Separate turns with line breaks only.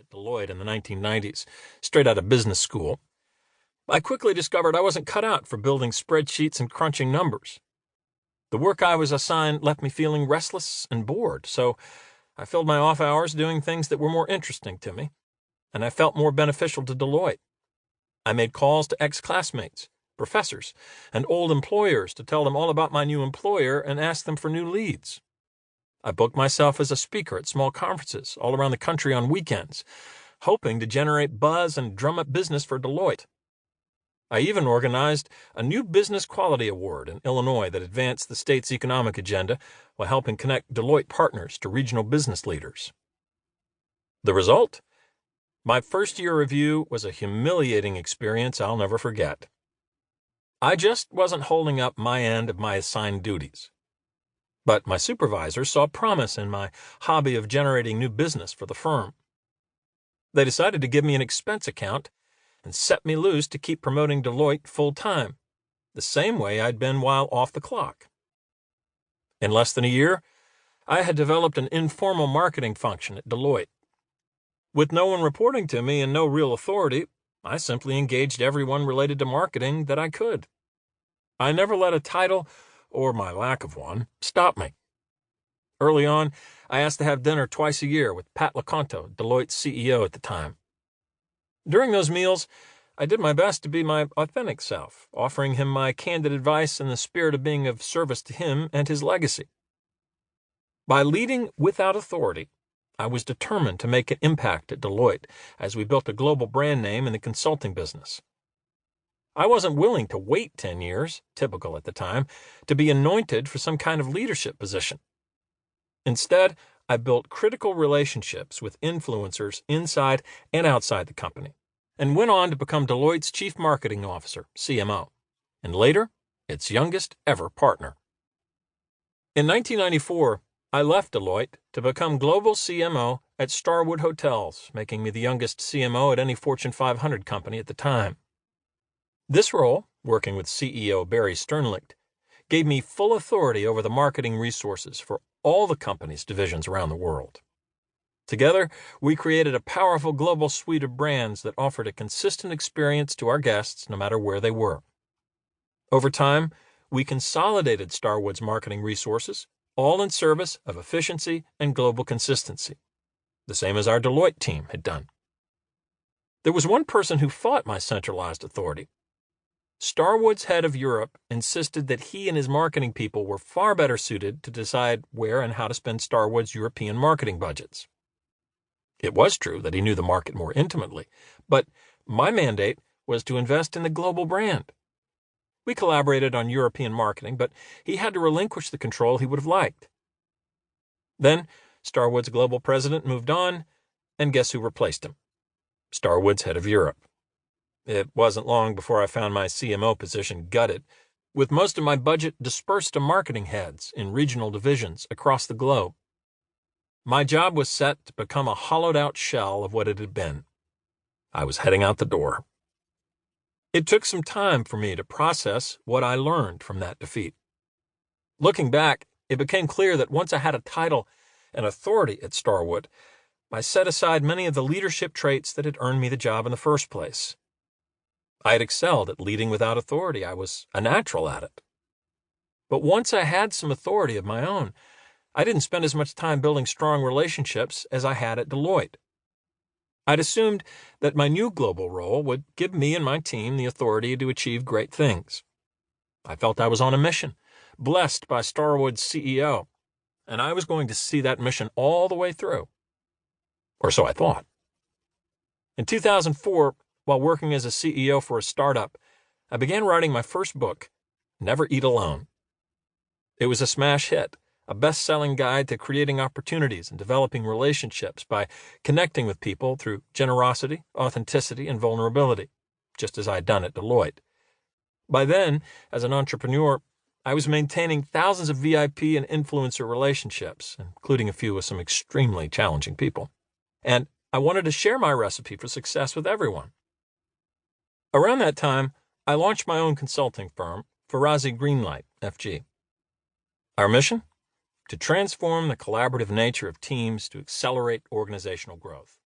at Deloitte in the 1990s, straight out of business school, I quickly discovered I wasn't cut out for building spreadsheets and crunching numbers. The work I was assigned left me feeling restless and bored, so I filled my off hours doing things that were more interesting to me, and I felt more beneficial to Deloitte. I made calls to ex-classmates, professors, and old employers to tell them all about my new employer and ask them for new leads. I booked myself as a speaker at small conferences all around the country on weekends, hoping to generate buzz and drum up business for Deloitte. I even organized a new Business Quality Award in Illinois that advanced the state's economic agenda while helping connect Deloitte partners to regional business leaders. The result? My first-year review was a humiliating experience I'll never forget. I just wasn't holding up my end of my assigned duties. But my supervisor saw promise in my hobby of generating new business for the firm. They decided to give me an expense account and set me loose to keep promoting Deloitte full-time, the same way I'd been while off the clock. In less than a year, I had developed an informal marketing function at Deloitte. With no one reporting to me and no real authority, I simply engaged everyone related to marketing that I could. I never let a title, or my lack of one, stop me. Early on, I asked to have dinner twice a year with Pat LeConto, Deloitte's CEO at the time. During those meals, I did my best to be my authentic self, offering him my candid advice in the spirit of being of service to him and his legacy. By leading without authority, I was determined to make an impact at Deloitte as we built a global brand name in the consulting business. I wasn't willing to wait 10 years, typical at the time, to be anointed for some kind of leadership position. Instead, I built critical relationships with influencers inside and outside the company, and went on to become Deloitte's Chief Marketing Officer, CMO, and later, its youngest ever partner. In 1994, I left Deloitte to become Global CMO at Starwood Hotels, making me the youngest CMO at any Fortune 500 company at the time. This role, working with CEO Barry Sternlicht, gave me full authority over the marketing resources for all the company's divisions around the world. Together, we created a powerful global suite of brands that offered a consistent experience to our guests no matter where they were. Over time, we consolidated Starwood's marketing resources, all in service of efficiency and global consistency, the same as our Deloitte team had done. There was one person who fought my centralized authority. Starwood's head of Europe insisted that he and his marketing people were far better suited to decide where and how to spend Starwood's European marketing budgets. It was true that he knew the market more intimately, but my mandate was to invest in the global brand. We collaborated on European marketing, but he had to relinquish the control he would have liked. Then, Starwood's global president moved on, and guess who replaced him? Starwood's head of Europe. It wasn't long before I found my CMO position gutted, with most of my budget dispersed to marketing heads in regional divisions across the globe. My job was set to become a hollowed-out shell of what it had been. I was heading out the door. It took some time for me to process what I learned from that defeat. Looking back, it became clear that once I had a title and authority at Starwood, I set aside many of the leadership traits that had earned me the job in the first place. I had excelled at leading without authority. I was a natural at it. But once I had some authority of my own, I didn't spend as much time building strong relationships as I had at Deloitte. I'd assumed that my new global role would give me and my team the authority to achieve great things. I felt I was on a mission, blessed by Starwood's CEO, and I was going to see that mission all the way through. Or so I thought. In 2004, while working as a CEO for a startup, I began writing my first book, Never Eat Alone. It was a smash hit, a best-selling guide to creating opportunities and developing relationships by connecting with people through generosity, authenticity, and vulnerability, just as I'd done at Deloitte. By then, as an entrepreneur, I was maintaining thousands of VIP and influencer relationships, including a few with some extremely challenging people. And I wanted to share my recipe for success with everyone. Around that time, I launched my own consulting firm, Ferrazzi Greenlight, FG. Our mission? To transform the collaborative nature of teams to accelerate organizational growth.